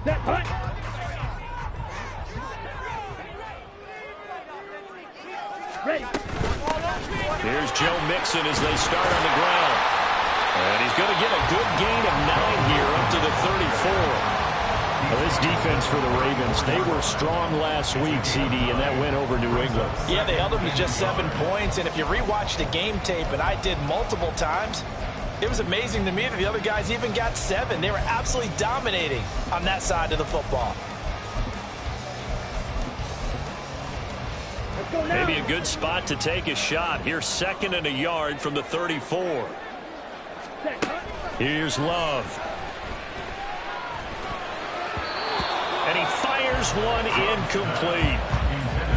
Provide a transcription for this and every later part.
Here's Joe Mixon as they start on the ground. And he's going to get a good gain of 9 here up to the 34. Well, this defense for the Ravens, they were strong last week, CD, and that went over New England. Yeah, they held them to just 7 points. And if you rewatch the game tape, and I did multiple times, it was amazing to me that the other guys even got 7. They were absolutely dominating on that side of the football. Maybe a good spot to take a shot. Here's 2nd and a yard from the 34. Here's Love. And he fires one incomplete.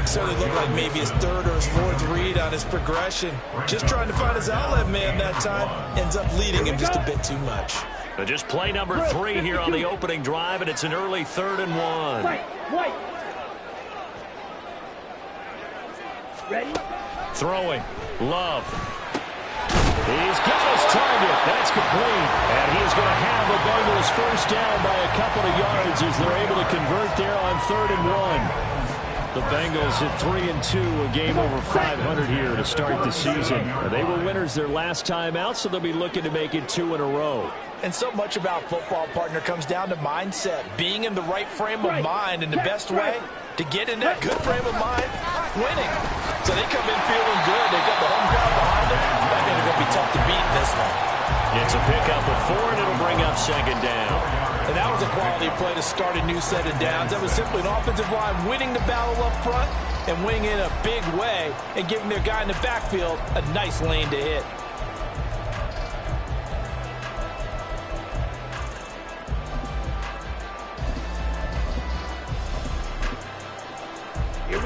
So it looked like maybe his 3rd or his 4th read on his progression. Just trying to find his outlet man that time. Ends up leading him just a bit too much. Just play number 3 here on the opening drive, and it's an early 3rd and 1. Ready? Throwing. Love. He's got his target. That's complete. And he's going to have the Bengals first down by a couple of yards as they're able to convert there on 3rd and 1. The Bengals at 3-2, a game over 500 here to start the season. They were winners their last time out, so they'll be looking to make it 2 in a row. And so much about football, partner, comes down to mindset. Being in the right frame of mind, and the best way to get in that good frame of mind, winning. So they come in feeling good. They've got the home crowd behind them. I think they're going to be tough to beat in this one. It's a pickup of 4, and it'll bring up 2nd down. And that was a quality play to start a new set of downs. That was simply an offensive line winning the battle up front and winning in a big way and giving their guy in the backfield a nice lane to hit.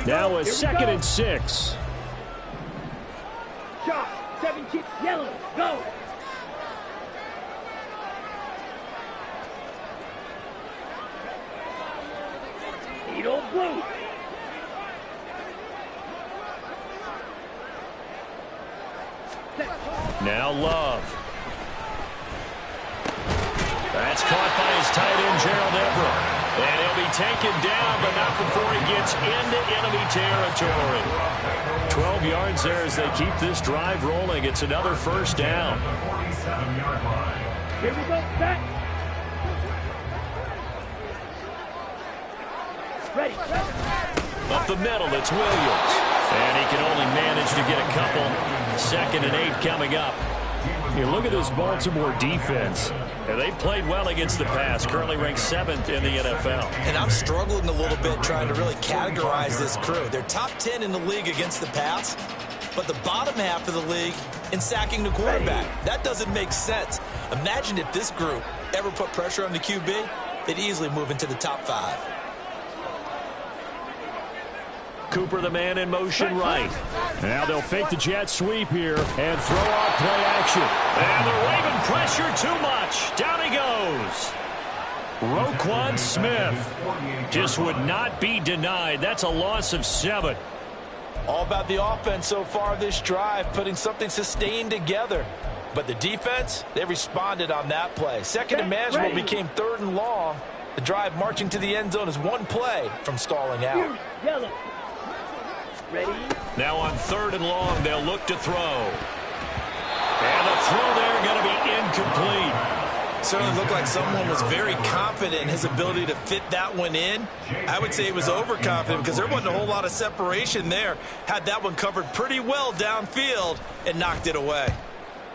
Now a 2nd and 6. Shot. 17. Yellow. Go. Needle blue. Now Love. That's caught by his tight end, Gerald Everett. And he'll be taken down, but not before he gets into enemy territory. 12 yards there as they keep this drive rolling. It's another first down. Here we go. Back. Ready. Up the middle, it's Williams. And he can only manage to get a couple. 2nd and 8 coming up. You look at this Baltimore defense. And they've played well against the pass, currently ranked 7th in the NFL. And I'm struggling a little bit trying to really categorize this crew. They're top 10 in the league against the pass, but the bottom half of the league in sacking the quarterback. That doesn't make sense. Imagine if this group ever put pressure on the QB, they'd easily move into the top 5. Cooper, the man in motion right. Now they'll fake the jet sweep here and throw out play action. And the Raven pressure too much. Down he goes. Roquan Smith just would not be denied. That's a loss of 7. All about the offense so far this drive, putting something sustained together. But the defense, they responded on that play. 2nd and manageable became 3rd and long. The drive marching to the end zone is 1 play from stalling out. Yellow. Ready? Now on 3rd and long, they'll look to throw. And the throw there going to be incomplete. Certainly looked like someone was very confident in his ability to fit that one in. I would say he was overconfident because there wasn't a whole lot of separation there. Had that one covered pretty well downfield and knocked it away.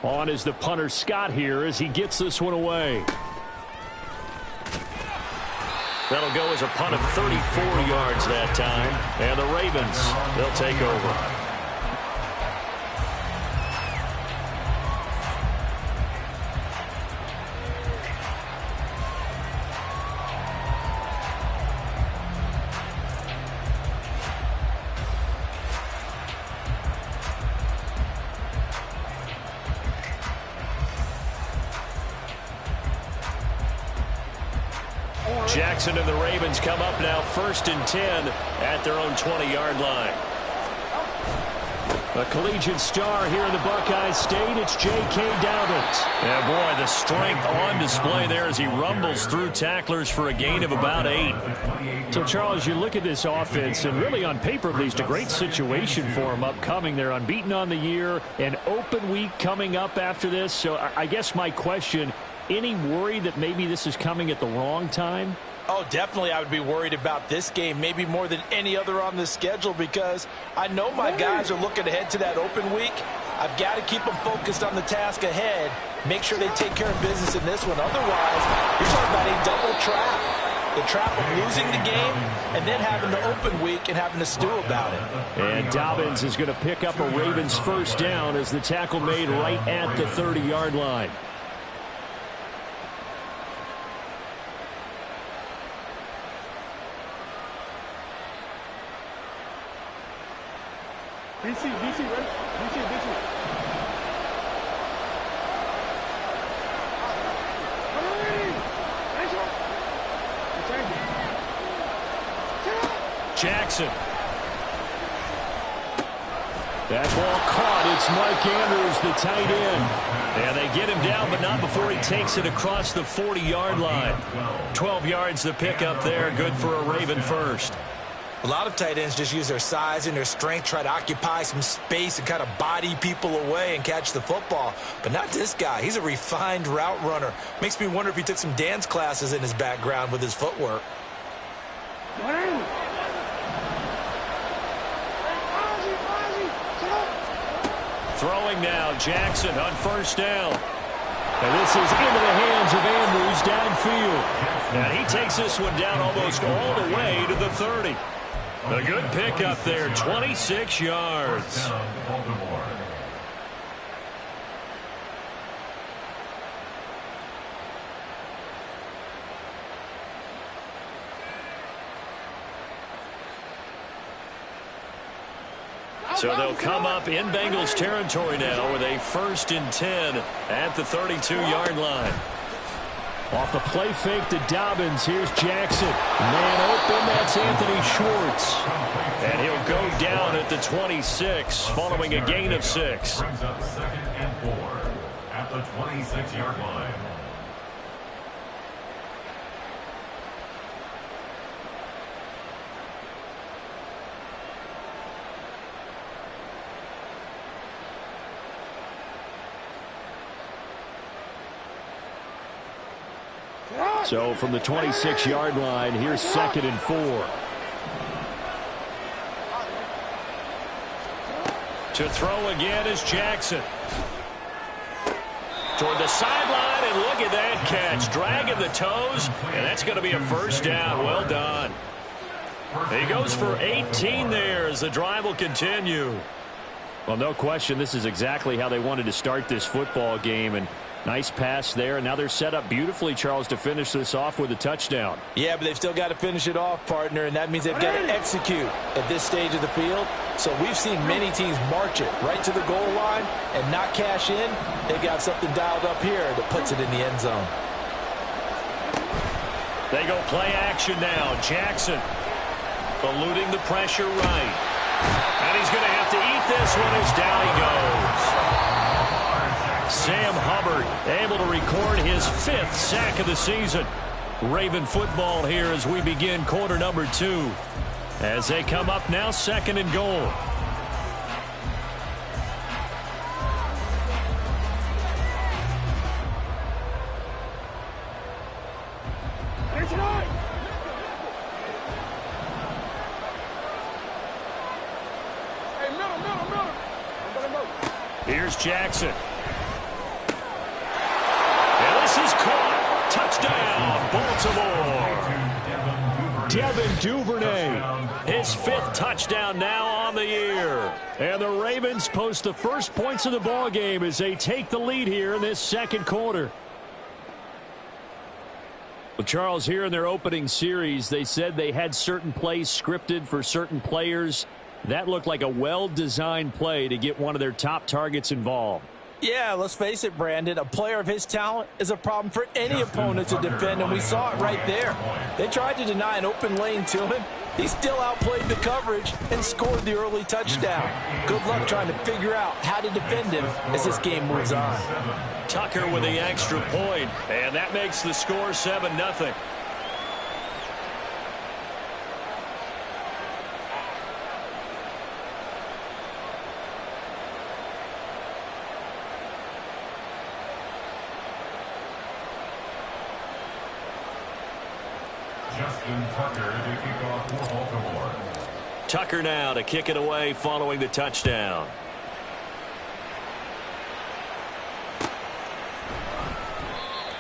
On is the punter Scott here as he gets this one away. That'll go as a punt of 34 yards that time. And the Ravens, they'll take over. Jackson and the Ravens come up now 1st and 10 at their own 20-yard line. A collegiate star here in the Buckeye State, it's J.K. Dobbins. And boy, the strength on display there as he rumbles through tacklers for a gain of about 8. So, Charles, you look at this offense, and really on paper at least, a great situation for them upcoming. They're unbeaten on the year, an open week coming up after this. So I guess my question, any worry that maybe this is coming at the wrong time? Oh, definitely I would be worried about this game, maybe more than any other on the schedule, because I know my guys are looking ahead to that open week. I've got to keep them focused on the task ahead, make sure they take care of business in this one. Otherwise, you're talking about a double trap. The trap of losing the game and then having the open week and having to stew about it. And Dobbins is going to pick up a Ravens first down as the tackle made right at the 30-yard line. DC, ready? DC. Jackson. That ball caught. It's Mike Andrews, the tight end. And they get him down, but not before he takes it across the 40-yard line. 12 yards to pick up there. Good for a Raven first. A lot of tight ends just use their size and their strength, try to occupy some space and kind of body people away and catch the football. But not this guy. He's a refined route runner. Makes me wonder if he took some dance classes in his background with his footwork. Throwing now, Jackson on first down. And this is into the hands of Andrews downfield. And he takes this one down almost all the way to the 30. A good pickup there, 26 yards. So they'll come up in Bengals territory now with a 1st and 10 at the 32-yard line. Off the play fake to Dobbins. Here's Jackson. Man open. That's Anthony Schwartz. And he'll go down at the 26 following a gain of 6. 2nd and 4 at the 26-yard line. So from the 26-yard line, here's 2nd and 4. To throw again is Jackson. Toward the sideline, and look at that catch. Dragging the toes, and that's going to be a first down. Well done. He goes for 18 there as the drive will continue. Well, no question, this is exactly how they wanted to start this football game, and nice pass there, and now they're set up beautifully, Charles, to finish this off with a touchdown. Yeah, but they've still got to finish it off, partner, and that means they've got to execute at this stage of the field. So we've seen many teams march it right to the goal line and not cash in. They got something dialed up here that puts it in the end zone. They go play action now. Jackson eluding the pressure right. And he's going to have to eat this one as down he goes. Sam Hubbard able to record his 5th sack of the season. Raven football here as we begin quarter number 2. As they come up now, 2nd and goal. Here's Jackson. And this is caught. Touchdown, Baltimore. Devin Duvernay. His 5th touchdown now on the year. And the Ravens post the first points of the ball game as they take the lead here in this 2nd quarter. Well, Charles, here in their opening series, they said they had certain plays scripted for certain players. That looked like a well-designed play to get one of their top targets involved. Yeah, let's face it, Brandon. A player of his talent is a problem for any opponent to defend, and we saw it right there. They tried to deny an open lane to him, He still outplayed the coverage and scored the early touchdown. Good luck trying to figure out how to defend him as this game moves on. Tucker with the extra point, and that makes the score 7-0. Tucker now to kick it away following the touchdown.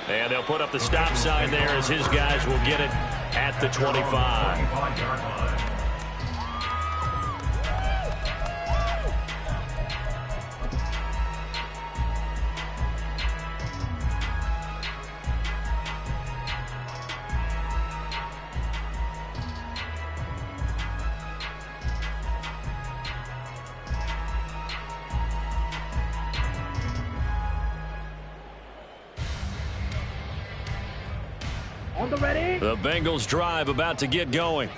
And they'll put up the stop sign there as his guys will get it at the 25. The Bengals drive about to get going.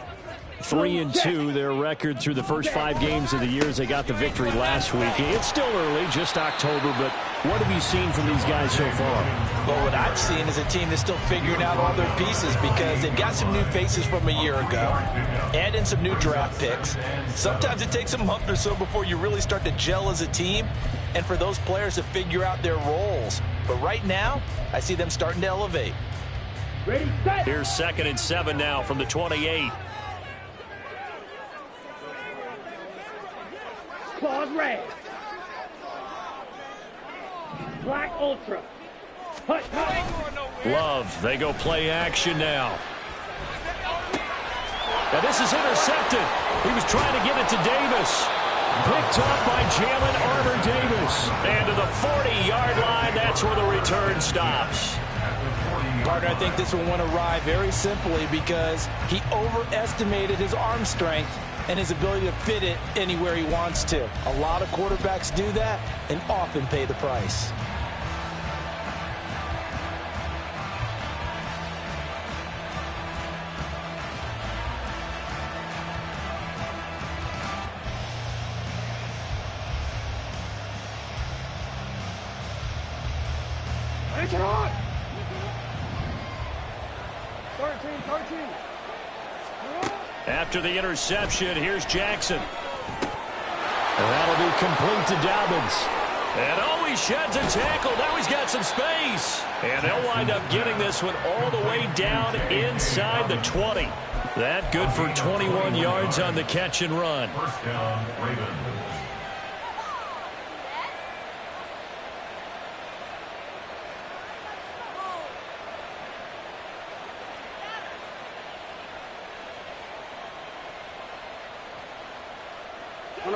3-2, their record through the first 5 games of the year as they got the victory last week. It's still early, just October, but what have you seen from these guys so far? Well, what I've seen is a team that's still figuring out all their pieces because they've got some new faces from a year ago and in some new draft picks. Sometimes it takes a month or so before you really start to gel as a team and for those players to figure out their roles. But right now, I see them starting to elevate. Ready, set. Here's 2nd and 7 now from the 28. Claws red. Black ultra. Hut, hut. Love, they go play action now. Now this is intercepted. He was trying to get it to Davis. Picked up by Jalen Armour-Davis. And to the 40-yard line, that's where the return stops. Partner, I think this one went awry very simply because he overestimated his arm strength and his ability to fit it anywhere he wants to. A lot of quarterbacks do that and often pay the price. It's on. 13. After the interception, here's Jackson. And that'll be complete to Dobbins. And oh, he sheds a tackle. Now he's got some space. And they'll wind up getting this one all the way down inside the 20. That good for 21 yards on the catch and run. First down, Ravens.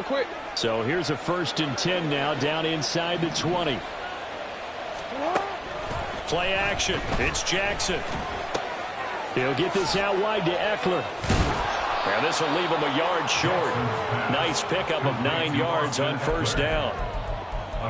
Quick. So here's a 1st and 10 now down inside the 20. Play action. It's Jackson. He'll get this out wide to Eckler. And this will leave him a yard short. Nice pickup of 9 yards on 1st down.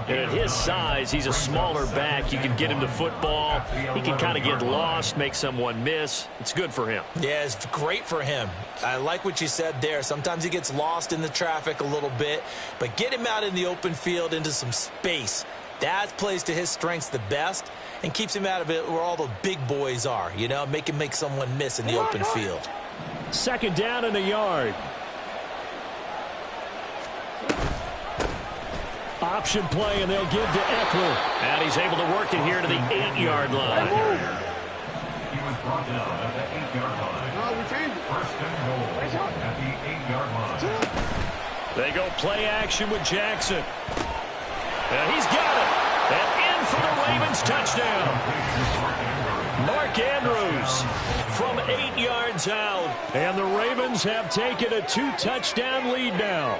And at his size, he's a smaller back. You can get him the football. He can kind of get lost, make someone miss. It's good for him. Yeah, it's great for him. I like what you said there. Sometimes he gets lost in the traffic a little bit, but get him out in the open field into some space. That plays to his strengths the best and keeps him out of it where all the big boys are, you know, make him make someone miss in the open field. 2nd down and a yard. Option play, and they'll give to Eckler. And he's able to work it here to the 8-yard line. He was brought down at the 8-yard line. No, we changed it. 1st and goal at the 8-yard line. They go play action with Jackson. And he's got it. And in for the Ravens touchdown. Mark Andrews from 8 yards out. And the Ravens have taken a 2-touchdown lead now.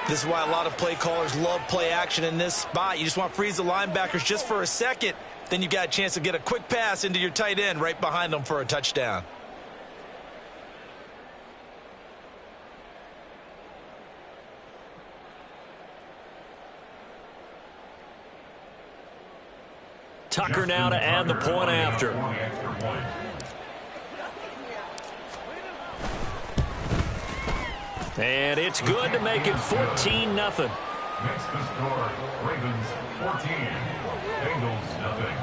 This is why a lot of play callers love play action in this spot. You just want to freeze the linebackers just for a second. Then you got a chance to get a quick pass into your tight end right behind them for a touchdown. Tucker now to add the point after. And it's good to make it 14-0. Makes the score Ravens 14, Bengals nothing.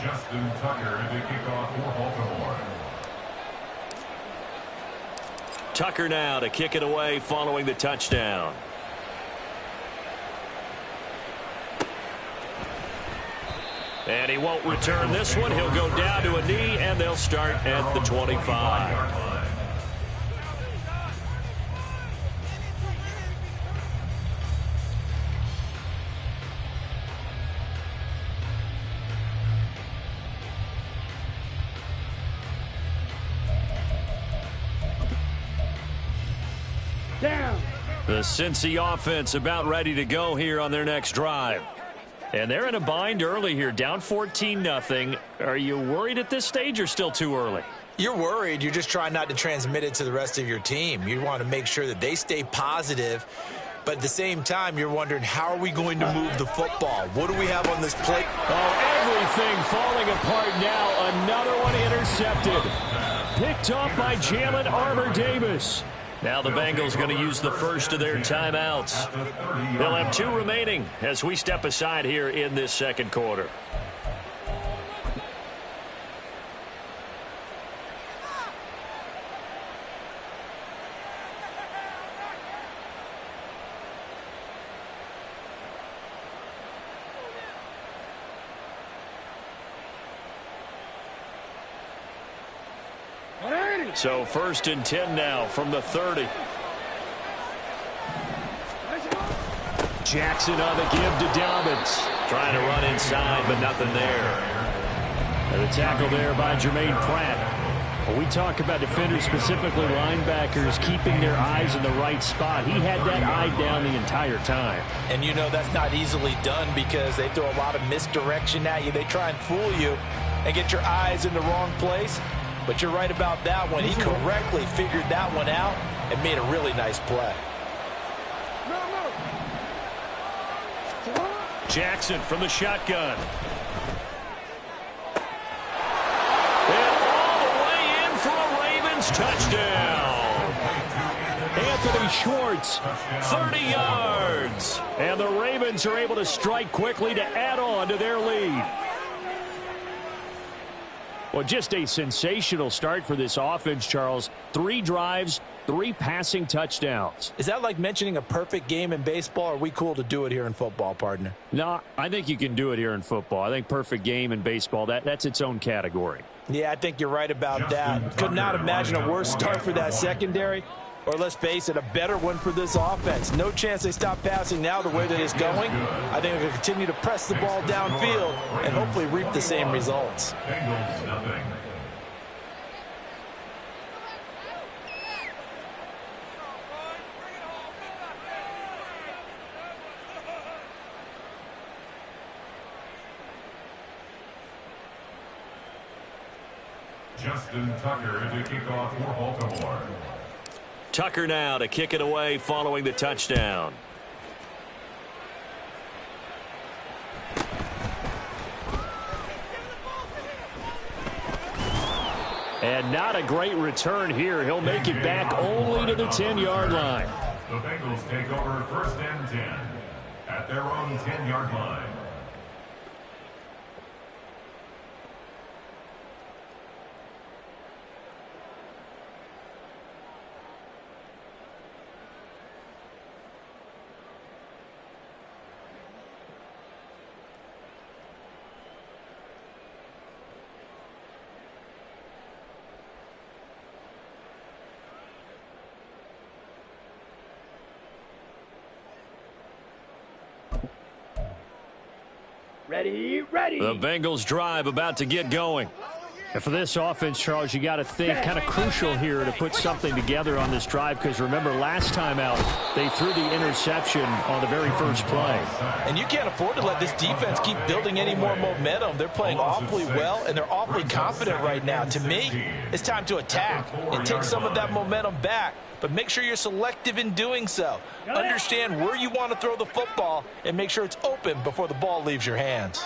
Justin Tucker to kick off for Baltimore. Tucker now to kick it away following the touchdown. And he won't return this one. He'll go down to a knee, and they'll start at the 25. Down. The Cincy offense about ready to go here on their next drive. And they're in a bind early here, down 14-0. Are you worried at this stage or still too early? You're worried. You're just trying not to transmit it to the rest of your team. You want to make sure that they stay positive. But at the same time, you're wondering, how are we going to move the football? What do we have on this plate? Oh, everything falling apart now. Another one intercepted. Picked off by Jalen Armour-Davis. Now the Bengals going to use the first of their timeouts. They'll have 2 remaining as we step aside here in this second quarter. So 1st and 10 now from the 30. Jackson on the give to Dobbins. Trying to run inside, but nothing there. And the tackle there by Jermaine Pratt. When we talk about defenders, specifically linebackers, keeping their eyes in the right spot, he had that eye down the entire time. And you know that's not easily done because they throw a lot of misdirection at you. They try and fool you and get your eyes in the wrong place. But you're right about that one. He correctly figured that one out and made a really nice play. Jackson from the shotgun. And all the way in for a Ravens touchdown. Anthony Schwartz, 30 yards. And the Ravens are able to strike quickly to add on to their lead. Well, just a sensational start for this offense, Charles. 3 drives, 3 passing touchdowns. Is that like mentioning a perfect game in baseball? Or are we cool to do it here in football, partner? No, I think you can do it here in football. I think perfect game in baseball, that's its own category. Yeah, I think you're right about that. Could not imagine a worse start for that secondary. Or let's face it, a better one for this offense. No chance they stop passing now the way that it's going. I think they'll continue to press the ball downfield and hopefully reap the same results. Bengals nothing. Justin Tucker to kick off for Baltimore. Tucker now to kick it away following the touchdown. And not a great return here. He'll make it back only to the 10-yard line. The Bengals take over 1st and 10 at their own 10-yard line. Ready, ready. The Bengals drive about to get going. And for this offense, Charles, you got to think kind of crucial here to put something together on this drive, because remember last time out they threw the interception on the very first play. And you can't afford to let this defense keep building any more momentum. They're playing awfully well, and they're awfully confident right now. To me, it's time to attack and take some of that momentum back, but make sure you're selective in doing so. Understand where you want to throw the football and make sure it's open before the ball leaves your hands.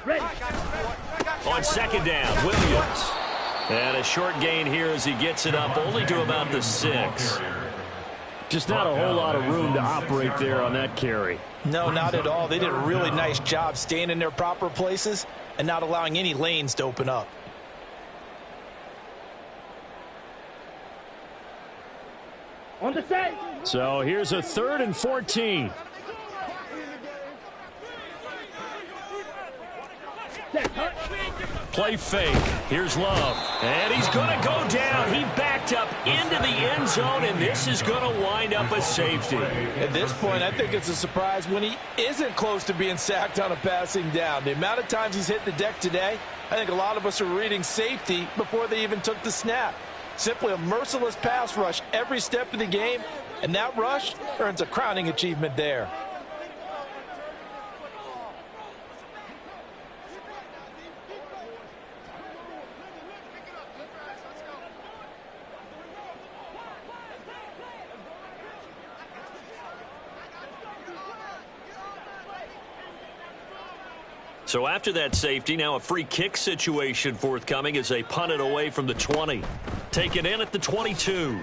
Ready. On second down, Williams. And a short gain here as he gets it up only to about the 6. Just not a whole lot of room to operate there on that carry. No, not at all. They did a really nice job staying in their proper places and not allowing any lanes to open up. On the set. So here's a 3rd and 14. Play fake. Here's Love. And he's going to go down. He backed up into the end zone, and this is going to wind up a safety. At this point, I think it's a surprise when he isn't close to being sacked on a passing down. The amount of times he's hit the deck today, I think a lot of us are reading safety before they even took the snap. Simply a merciless pass rush every step of the game, and that rush earns a crowning achievement there. So after that safety, now a free kick situation forthcoming as they punt it away from the 20. Take it in at the 22.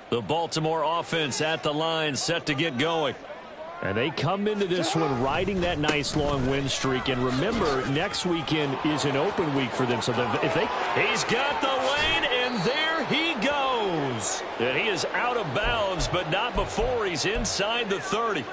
The Baltimore offense at the line, set to get going. And they come into this one riding that nice long win streak. And remember, next weekend is an open week for them. So he's got the lane, and there he goes. And he is out of bounds, but not before he's inside the 30.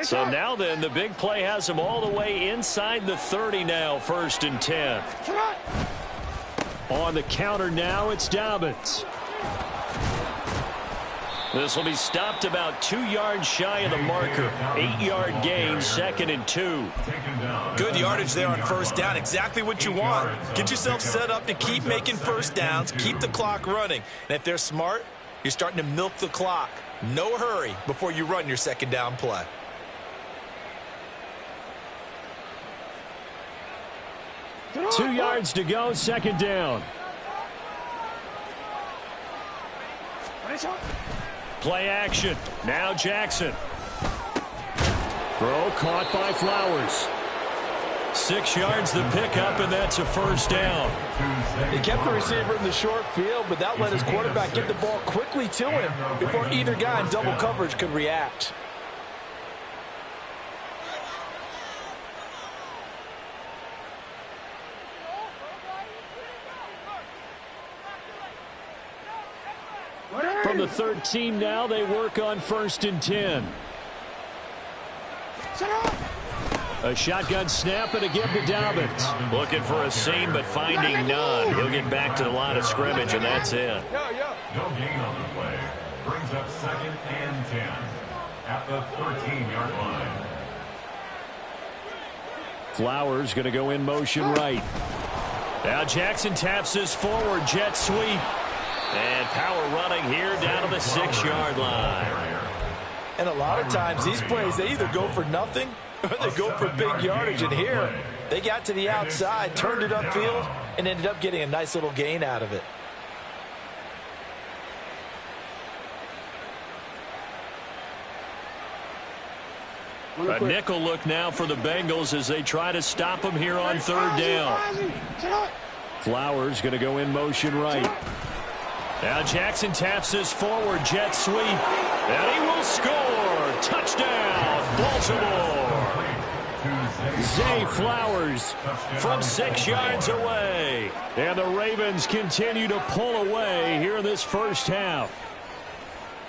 So now then, the big play has him all the way inside the 30 now, 1st and 10. On the counter now, it's Dobbins. This will be stopped about 2 yards shy of the marker. 8-yard gain, 2nd and 2. Good yardage there on 1st down. Exactly what you want. Get yourself set up to keep making 1st downs, keep the clock running. And if they're smart, you're starting to milk the clock. No hurry before you run your 2nd down play. Two yards to go, 2nd down. Play action. Now Jackson. Throw caught by Flowers. 6 yards the pickup, and that's a 1st down. He kept the receiver in the short field, but that let his quarterback get the ball quickly to him before either guy in double coverage could react. From the 13 now, they work on 1st and 10. A shotgun snap and a give to Dobbins. Looking for a seam, but finding none. He'll get back to the line of scrimmage, and that's it. No gain on the play. Brings up 2nd and 10 at the 13-yard line. Flowers going to go in motion right. Now Jackson taps this forward, jet sweep. And power running here down to the 6-yard line. And a lot of times these plays, they either go for nothing or they go for big yardage. And here, they got to the outside, turned it upfield, and ended up getting a nice little gain out of it. A nickel look now for the Bengals as they try to stop him here on third down. Flowers going to go in motion right. Now Jackson taps this forward jet sweep. And he will score. Touchdown, Baltimore. Zay Flowers from 6 yards away. And the Ravens continue to pull away here in this first half.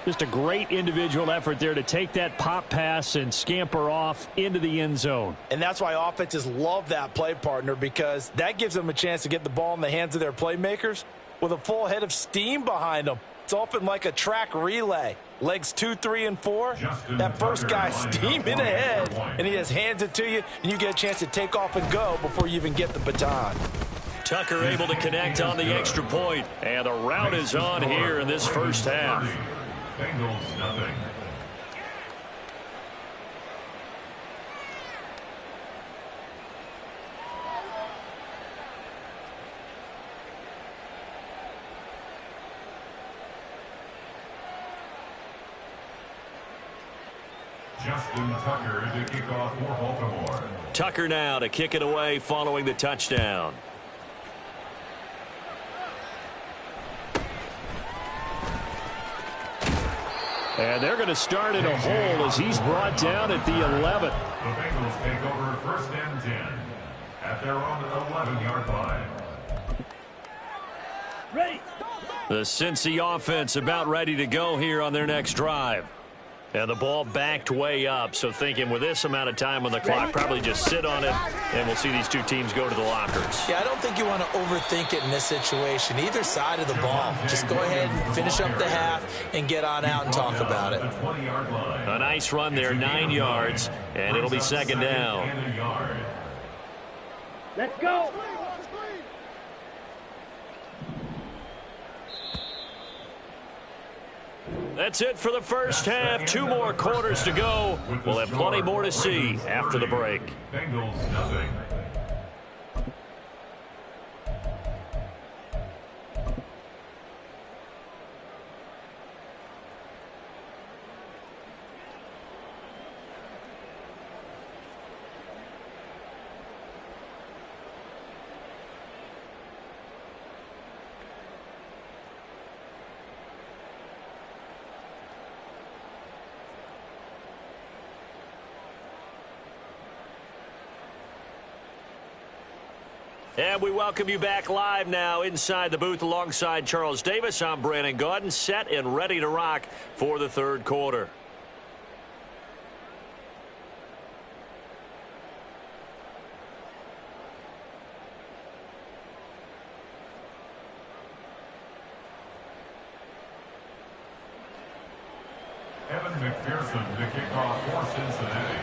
Just a great individual effort there to take that pop pass and scamper off into the end zone. And that's why offenses love that play partner, because that gives them a chance to get the ball in the hands of their playmakers with a full head of steam behind them. It's often like a track relay. Legs 2, 3, and 4. That first guy's steaming ahead, and he just hands it to you, and you get a chance to take off and go before you even get the baton. Tucker able to connect on the extra point, and the route is on here in this first half. Bengals nothing. Justin Tucker to kick off for Baltimore. Tucker now to kick it away following the touchdown. And they're going to start in a hole as he's brought down at the 11. The Bengals take over first and 10 at their own 11-yard line. Ready. The Cincy offense about ready to go here on their next drive. And the ball backed way up, so thinking with this amount of time on the clock, probably just sit on it, and we'll see these two teams go to the lockers. Yeah, I don't think you want to overthink it in this situation. Either side of the ball. Just go ahead and finish up the half and get on out and talk about it. A nice run there, 9 yards, and it'll be second down. Let's go. That's it for the first half. 2 more quarters to go. We'll have plenty more to see after the break. Bengals nothing. And we welcome you back live now inside the booth alongside Charles Davis. I'm Brandon Gaudin, set and ready to rock for the third quarter. Evan McPherson to kick off for Cincinnati.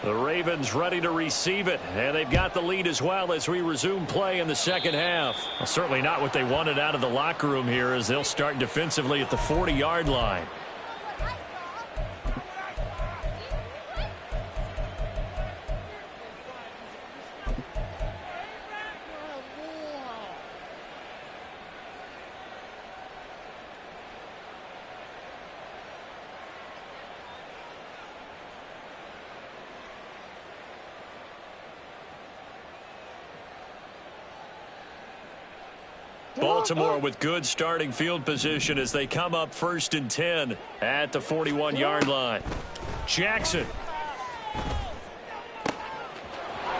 The Ravens ready to receive it, and they've got the lead as well as we resume play in the second half. Well, certainly not what they wanted out of the locker room here, as they'll start defensively at the 40-yard line. Baltimore with good starting field position as they come up first and 10 at the 41-yard line. Jackson.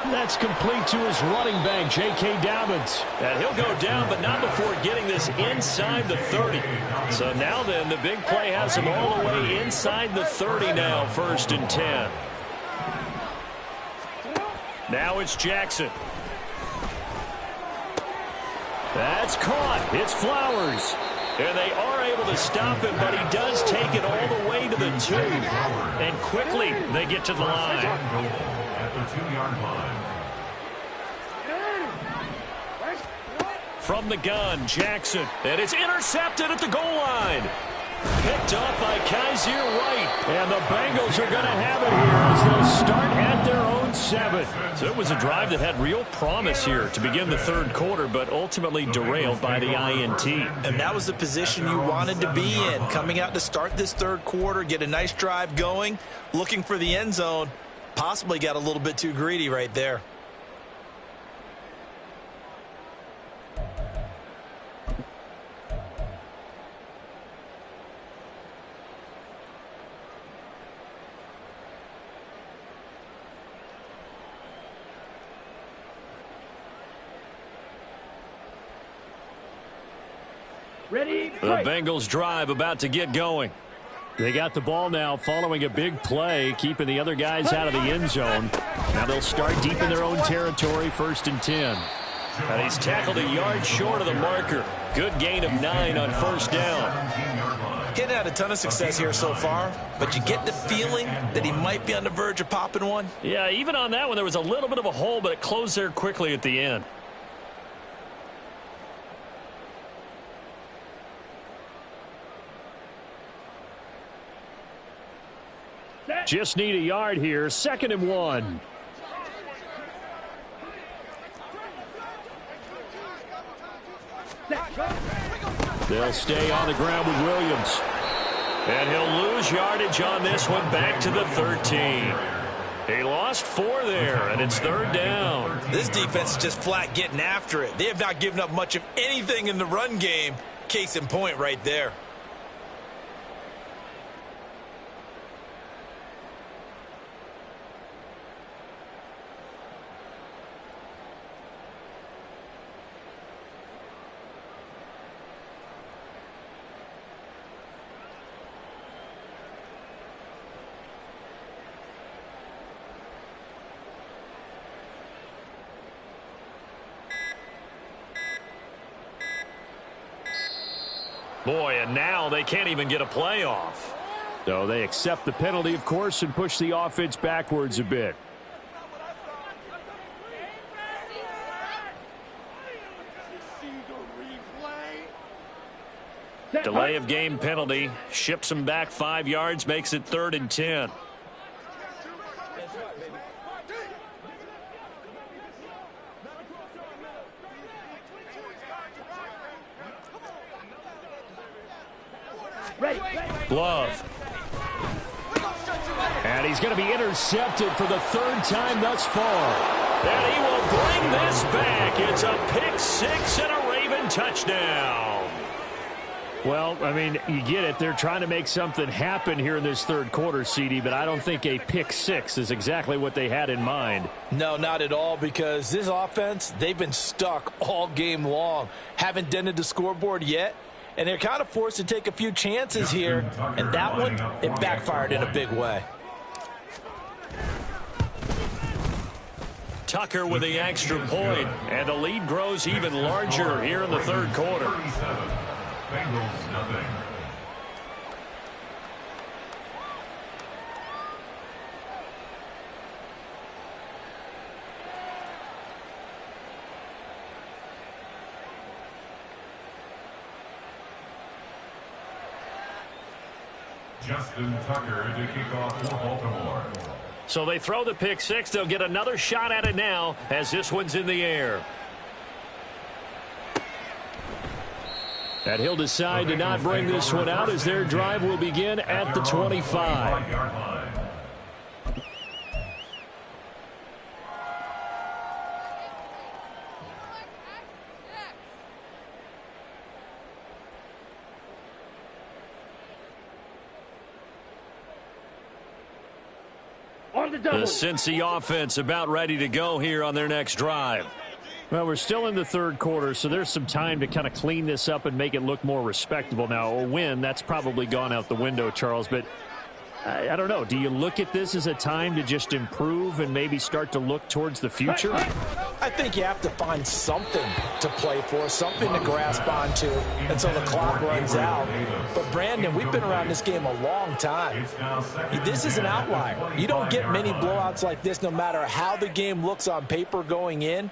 That's complete to his running back, J.K. Dobbins. And he'll go down, but not before getting this inside the 30. So now then, the big play has him all the way inside the 30 now, first and 10. Now it's Jackson. That's caught. It's Flowers. And they are able to stop him, but he does take it all the way to the 2. And quickly, they get to the line. At the 2-yard line. From the gun, Jackson. And it's intercepted at the goal line. Picked off by Kaiser Wright. And the Bengals are going to have it here as they'll start at their own 7. So it was a drive that had real promise here to begin the third quarter, but ultimately derailed by the INT. And that was the position you wanted to be in. Coming out to start this third quarter, get a nice drive going, looking for the end zone. Possibly got a little bit too greedy right there. Ready? The Bengals drive about to get going. They got the ball now following a big play, keeping the other guys out of the end zone. Now they'll start deep in their own territory, 1st and 10. And he's tackled a yard short of the marker. Good gain of 9 on 1st down. Getting had a ton of success here so far, but you get the feeling that he might be on the verge of popping one. Yeah, even on that one, there was a little bit of a hole, but it closed there quickly at the end. Just need a yard here. 2nd and 1. They'll stay on the ground with Williams. And he'll lose yardage on this one back to the 13. He lost 4 there, and it's 3rd down. This defense is just flat getting after it. They have not given up much of anything in the run game. Case in point right there. Boy, and now they can't even get a play off. So they accept the penalty, of course, and push the offense backwards a bit. Delay of game penalty. Ships them back 5 yards, makes it 3rd and 10. Glove. And he's going to be intercepted for the 3rd time thus far. And he will bring this back. It's a pick 6 and a Raven touchdown. Well, I mean, you get it. They're trying to make something happen here in this third quarter, CD, but I don't think a pick 6 is exactly what they had in mind. No, not at all, because this offense, they've been stuck all game long. Haven't dented the scoreboard yet. And they're kind of forced to take a few chances here. And that one, it backfired in a big way. Tucker with the extra point. And the lead grows even larger here in the third quarter. Bengals nothing. Justin Tucker to kick off for Baltimore. So they throw the pick 6. They'll get another shot at it now as this one's in the air. And he'll decide to not bring this one out as their drive will begin at the 25. The Cincy offense about ready to go here on their next drive. Well, we're still in the third quarter, so there's some time to kind of clean this up and make it look more respectable. Now, a win, that's probably gone out the window, Charles, but I don't know. Do you look at this as a time to just improve and maybe start to look towards the future? I think you have to find something to play for, something to grasp onto until the clock runs out. But, Brandon, we've been around this game a long time. This is an outlier. You don't get many blowouts like this no matter how the game looks on paper going in.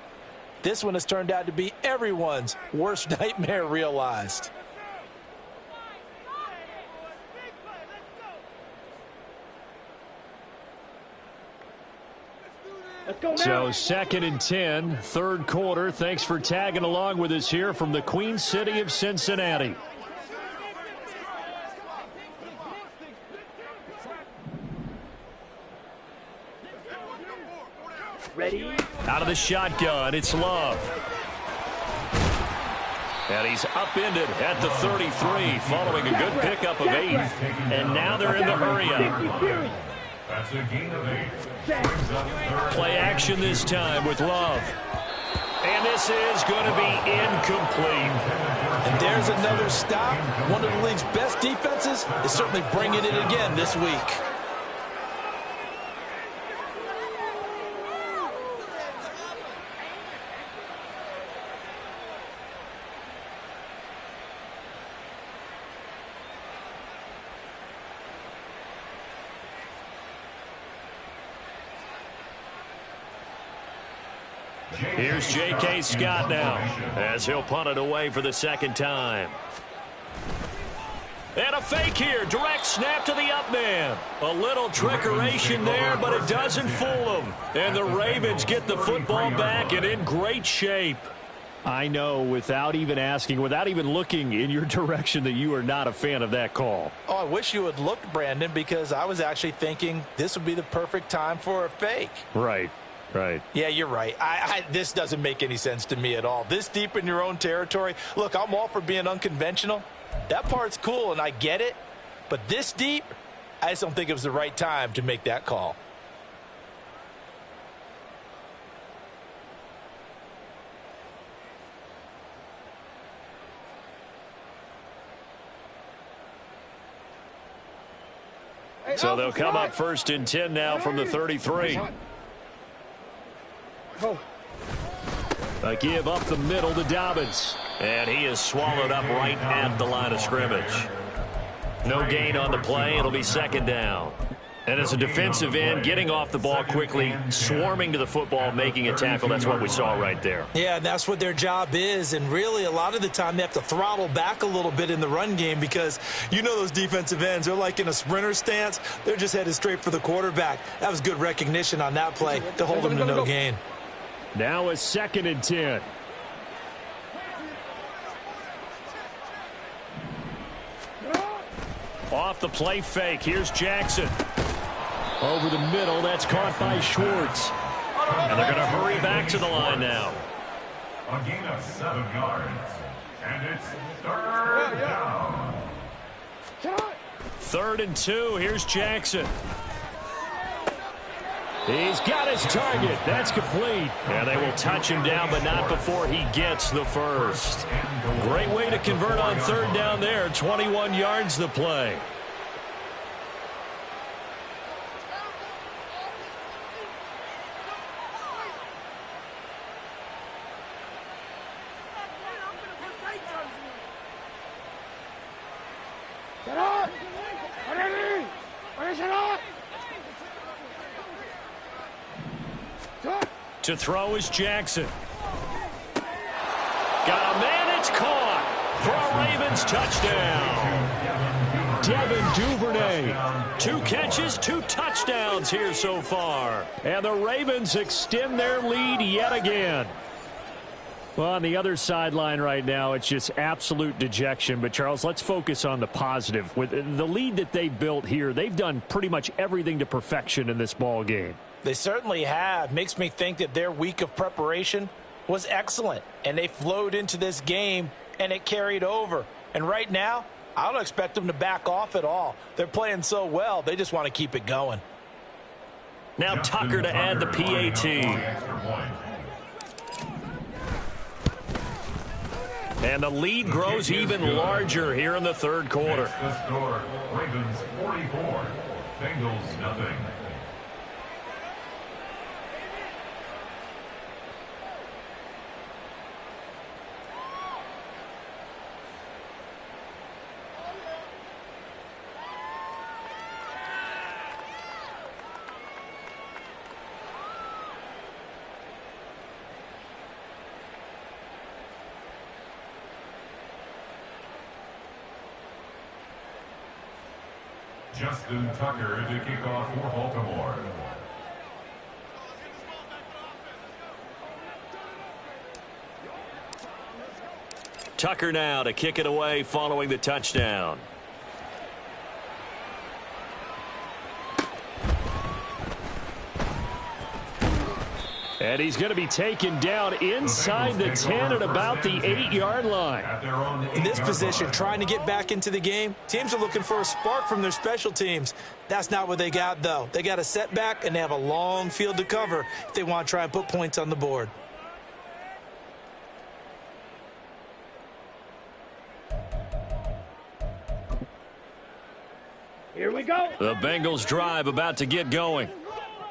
This one has turned out to be everyone's worst nightmare realized. Let's go now. So 2nd and 10, third quarter. Thanks for tagging along with us here from the Queen City of Cincinnati. Ready? Out of the shotgun, it's Love. And he's upended at the 33 following a good pickup of 8. And now they're in the hurry-up. That's a gain of 8. Brings up third. Play action this time with Love. And this is going to be incomplete. And there's another stop. One of the league's best defenses is certainly bringing it again this week. Here's J.K. Scott now as he'll punt it away for the second time. And a fake here. Direct snap to the up man. A little trickeration there, but it doesn't fool them. And the Ravens get the football back and in great shape. I know, without even asking, without even looking in your direction, that you are not a fan of that call. Oh, I wish you had looked, Brandon, because I was actually thinking this would be the perfect time for a fake. Right. Right. Yeah, you're right. This doesn't make any sense to me at all. This deep in your own territory. Look, I'm all for being unconventional. That part's cool, and I get it. But this deep, I just don't think it was the right time to make that call. So they'll come up 1st and 10 now from the 33. A give up the middle to Dobbins. And he is swallowed up right at the line of scrimmage. No gain on the play. It'll be 2nd down. And as a defensive end, getting off the ball quickly, swarming to the football, making a tackle, that's what we saw right there. Yeah, and that's what their job is. And really, a lot of the time, they have to throttle back a little bit in the run game because you know those defensive ends, they're like in a sprinter stance. They're just headed straight for the quarterback. That was good recognition on that play to hold them to no gain. Now a 2nd and 10. Off the play fake. Here's Jackson. Over the middle. That's caught by Schwartz. And they're going to hurry back to the line now. A gain of 7 yards. And it's 3rd down. 3rd and 2. Here's Jackson. He's got his target. That's complete. And they will touch him down, but not before he gets the first. Great way to convert on 3rd down there. 21 yards the play. To throw is Jackson. Got a man, it's caught for a Ravens touchdown. Devin Duvernay. 2 catches, 2 touchdowns here so far. And the Ravens extend their lead yet again. Well, on the other sideline right now, it's just absolute dejection. But, Charles, let's focus on the positive. With the lead that they built here, they've done pretty much everything to perfection in this ball game. They certainly have. Makes me think that their week of preparation was excellent. And they flowed into this game, and it carried over. And right now, I don't expect them to back off at all. They're playing so well, they just want to keep it going. Now Tucker to add the PAT. And the lead grows even larger here in the 3rd quarter. The score, Ravens 44, Bengals nothing. Justin Tucker to kick off for Baltimore. Tucker now to kick it away following the touchdown. And he's going to be taken down inside the 10 at about the 8-yard line. In this position, trying to get back into the game, teams are looking for a spark from their special teams. That's not what they got, though. They got a setback, and they have a long field to cover if they want to try and put points on the board. Here we go. The Bengals drive about to get going.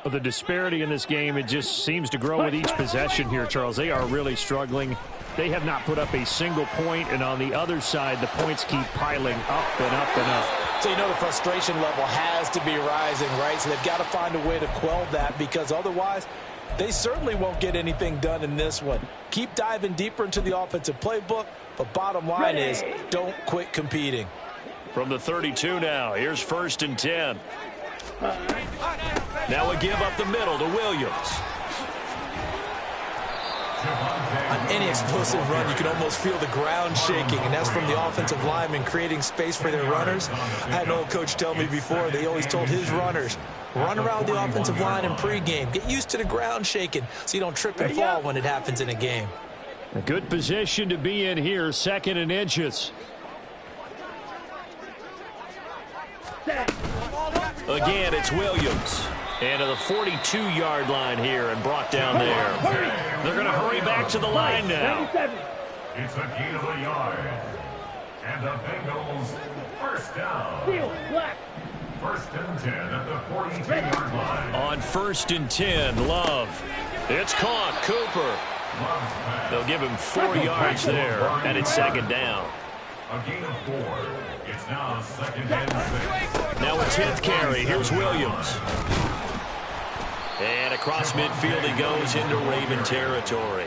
Well, the disparity in this game, it just seems to grow with each possession here, Charles. They are really struggling. They have not put up a single point, and on the other side, the points keep piling up and up and up. So you know the frustration level has to be rising, right? So they've got to find a way to quell that, because otherwise they certainly won't get anything done in this one. Keep diving deeper into the offensive playbook, but bottom line is don't quit competing. From the 32 now, here's 1st and 10. Now a give up the middle to Williams. On any explosive run, you can almost feel the ground shaking, and that's from the offensive linemen creating space for their runners. I had an old coach tell me before, they always told his runners, run around the offensive line in pregame. Get used to the ground shaking so you don't trip and fall when it happens in a game. A good position to be in here, 2nd and inches. Again, it's Williams. And to the 42-yard line here and brought down there. They're going to hurry back to the line now. It's a gain of a yard. And the Bengals first down. 1st and 10 at the 42-yard line. On 1st and 10, Love. It's caught. Cooper. They'll give him 4 yards there, and it's 2nd down. A gain of 4. It's now 2nd and 6. Now a 10th carry. Here's Williams. And across midfield he goes into Raven territory.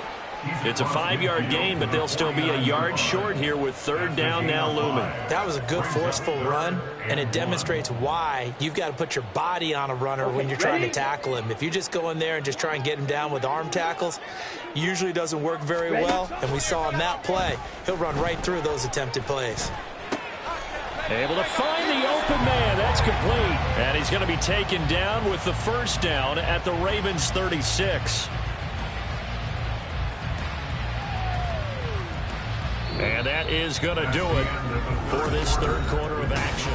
It's a 5-yard gain, but they'll still be a yard short here with 3rd down now looming. That was a good forceful run, and it demonstrates why you've got to put your body on a runner when you're trying to tackle him. If you just go in there and just try and get him down with arm tackles, usually doesn't work very well, and we saw on that play, he'll run right through those attempted plays. Able to find the open man. That's complete. And he's going to be taken down with the 1st down at the Ravens 36. And that is going to do it for this 3rd quarter of action.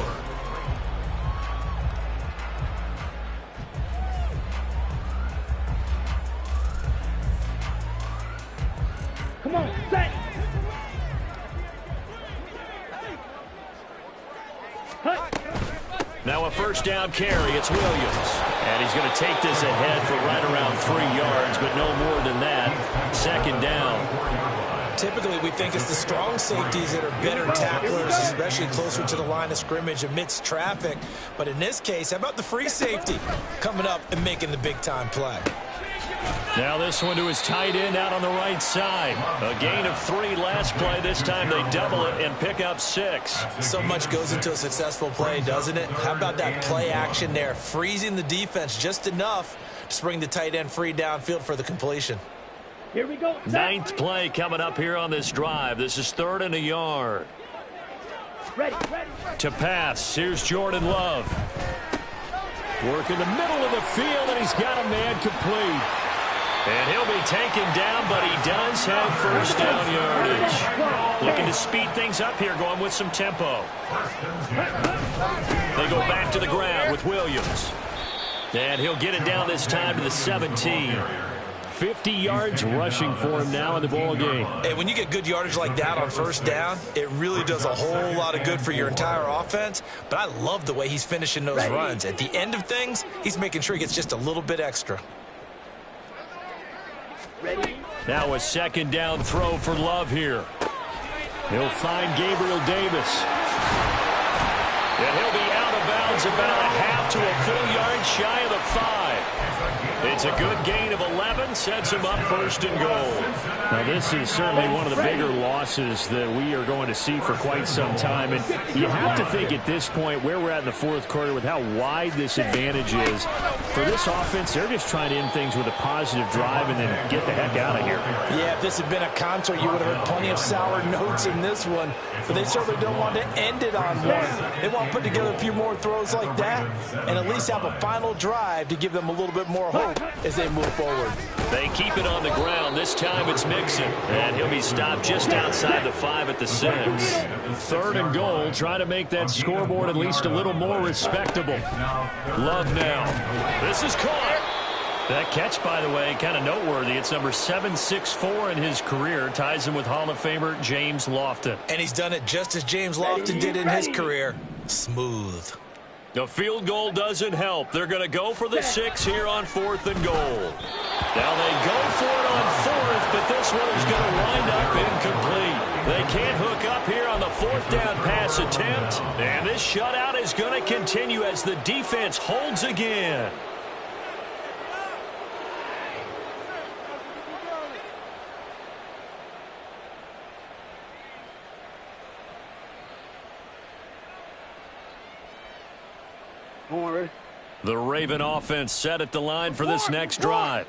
Come on, set. Now a 1st down carry. It's Williams. And he's going to take this ahead for right around 3 yards, but no more than that. 2nd down. Typically, we think it's the strong safeties that are better tacklers, especially closer to the line of scrimmage amidst traffic. But in this case, how about the free safety coming up and making the big-time play? Now this one to his tight end out on the right side. A gain of 3 last play. This time they double it and pick up 6. So much goes into a successful play, doesn't it? How about that play action there, freezing the defense just enough to bring the tight end free downfield for the completion. Here we go. 9th play coming up here on this drive. This is 3rd and a yard. Ready. To pass, here's Jordan Love. Work in the middle of the field, and he's got a man complete. And he'll be taken down, but he does have 1st down yardage. Looking to speed things up here, going with some tempo. They go back to the ground with Williams. And he'll get it down this time to the 17. 50 yards rushing for him now in the ball game. And when you get good yardage like that on 1st down, it really does a whole lot of good for your entire offense. But I love the way he's finishing those runs. At the end of things, he's making sure he gets just a little bit extra. Now a 2nd down throw for Love here. He'll find Gabriel Davis. And he'll be out of bounds about a half to a full yard shy of the 5. It's a good gain of 11, sets him up first and goal. Now, this is certainly one of the bigger losses that we are going to see for quite some time. And you have to think at this point where we're at in the fourth quarter with how wide this advantage is. For this offense, they're just trying to end things with a positive drive and then get the heck out of here. Yeah, if this had been a concert, you would have heard plenty of sour notes in this one. But they certainly don't want to end it on one. They want to put together a few more throws like that and at least have a final drive to give them a little bit more hope as they move forward. They keep it on the ground. This time it's Mixon, and he'll be stopped just outside the 5 at the 6. Third and goal. Try to make that scoreboard at least a little more respectable. Love now. This is caught. That catch, by the way, kind of noteworthy. It's number 764 in his career. Ties him with Hall of Famer James Lofton. And he's done it just as James Lofton did in his career. Smooth. The field goal doesn't help. They're going to go for the 6 here on 4th and goal. Now they go for it on 4th, but this one is going to wind up incomplete. They can't hook up here on the 4th down pass attempt. And this shutout is going to continue as the defense holds again. The Raven offense set at the line for this next drive.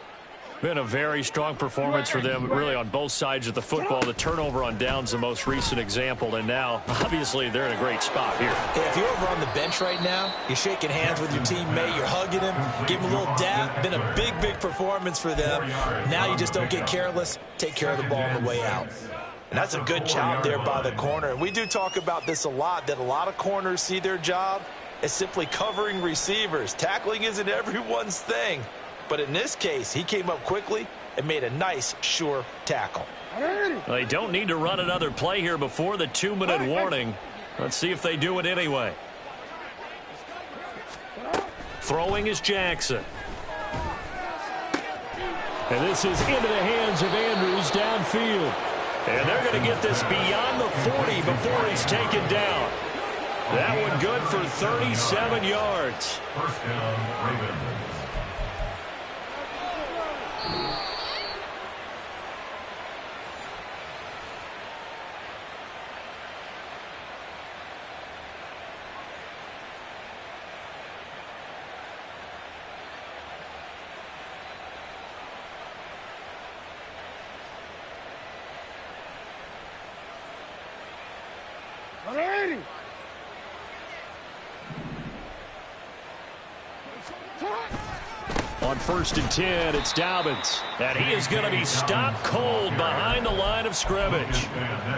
Been a very strong performance for them, really, on both sides of the football. The turnover on downs the most recent example, and now, obviously, they're in a great spot here. Hey, if you're over on the bench right now, you're shaking hands with your teammate, you're hugging him, give him a little dap. Been a big, big performance for them. Now you just don't get careless. Take care of the ball on the way out. And that's a good job there by the corner. And we do talk about this a lot, that a lot of corners see their job as simply covering receivers. Tackling isn't everyone's thing. But in this case, he came up quickly and made a nice, sure tackle. They don't need to run another play here before the 2-minute warning. Let's see if they do it anyway. Throwing is Jackson. And this is into the hands of Andrews downfield. And they're going to get this beyond the 40 before he's taken down. That one good for 37 yards. First down, Ravens. On 1st and 10, it's Dobbins. And he is going to be stopped cold behind the line of scrimmage.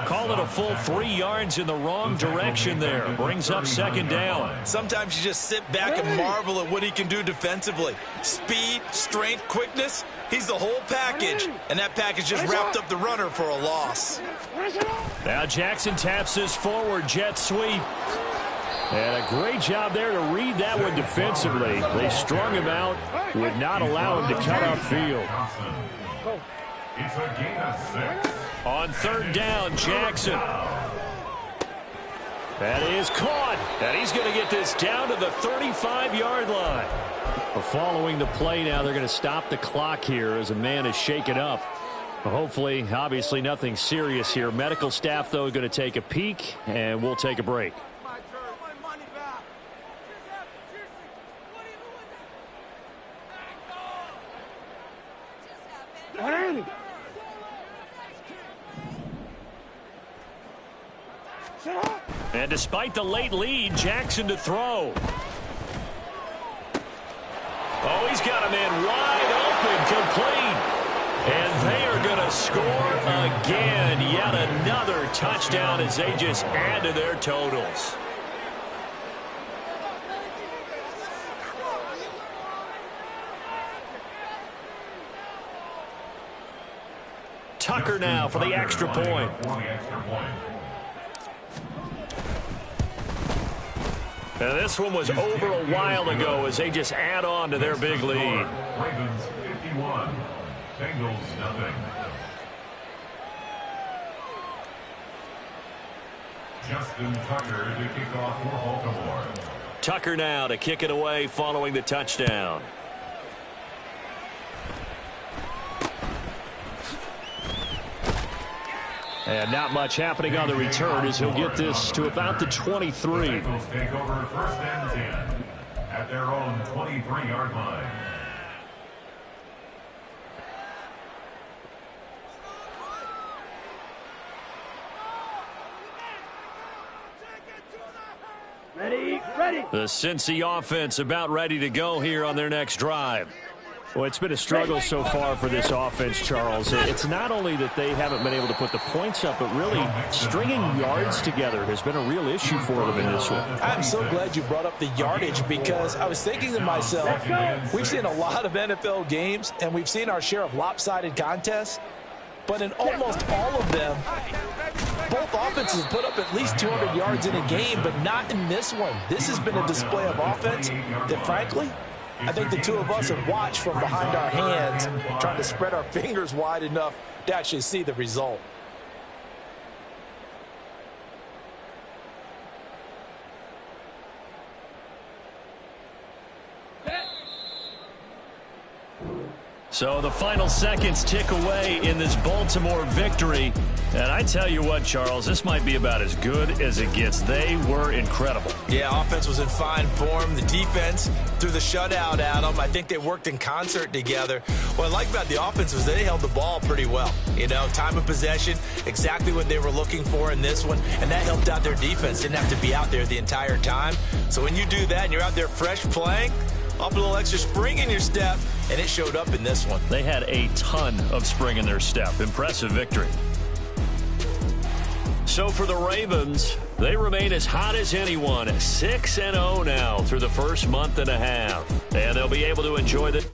Call it a full 3 yards in the wrong direction there. Brings up 2nd down. Sometimes you just sit back and marvel at what he can do defensively. Speed, strength, quickness. He's the whole package. And that package just wrapped up the runner for a loss. Now Jackson taps this forward jet sweep. And a great job there to read that one defensively. They strung him out, would not allow him to cut upfield. It's a gain of 6. On 3rd down, Jackson. That is caught. And he's going to get this down to the 35-yard line. Following the play now, they're going to stop the clock here as a man is shaken up. Hopefully, obviously nothing serious here. Medical staff, though, going to take a peek, and we'll take a break. And despite the late lead, Jackson to throw. Oh, he's got a man wide open, complete. And they are going to score again. Yet another touchdown as they just add to their totals. Tucker now for the extra point. Now this one was over a while ago as they just add on to their big lead. Ravens 51, Bengals nothing. Justin Tucker to kick off for Baltimore. Tucker now to kick it away following the touchdown. And not much happening on the return as he'll get this to about the 23. The Bengals take over 1st and 10 at their own 23-yard line. Ready, ready. The Cincy offense about ready to go here on their next drive. Well, it's been a struggle so far for this offense, Charles. It's not only that they haven't been able to put the points up, but really stringing yards together has been a real issue for them in this one. I'm so glad you brought up the yardage because I was thinking to myself, we've seen a lot of NFL games and we've seen our share of lopsided contests, but in almost all of them, both offenses put up at least 200 yards in a game, but not in this one. This has been a display of offense that, frankly, I think the two of us have watched from behind our hands, trying to spread our fingers wide enough to actually see the result. So the final seconds tick away in this Baltimore victory. And I tell you what, Charles, this might be about as good as it gets. They were incredible. Yeah, offense was in fine form. The defense threw the shutout at them. I think they worked in concert together. What I like about the offense was they held the ball pretty well. You know, time of possession, exactly what they were looking for in this one. And that helped out their defense. Didn't have to be out there the entire time. So when you do that and you're out there fresh playing, up a little extra spring in your step, and it showed up in this one. They had a ton of spring in their step. Impressive victory. So for the Ravens, they remain as hot as anyone, 6-0 now through the first month and a half. And they'll be able to enjoy the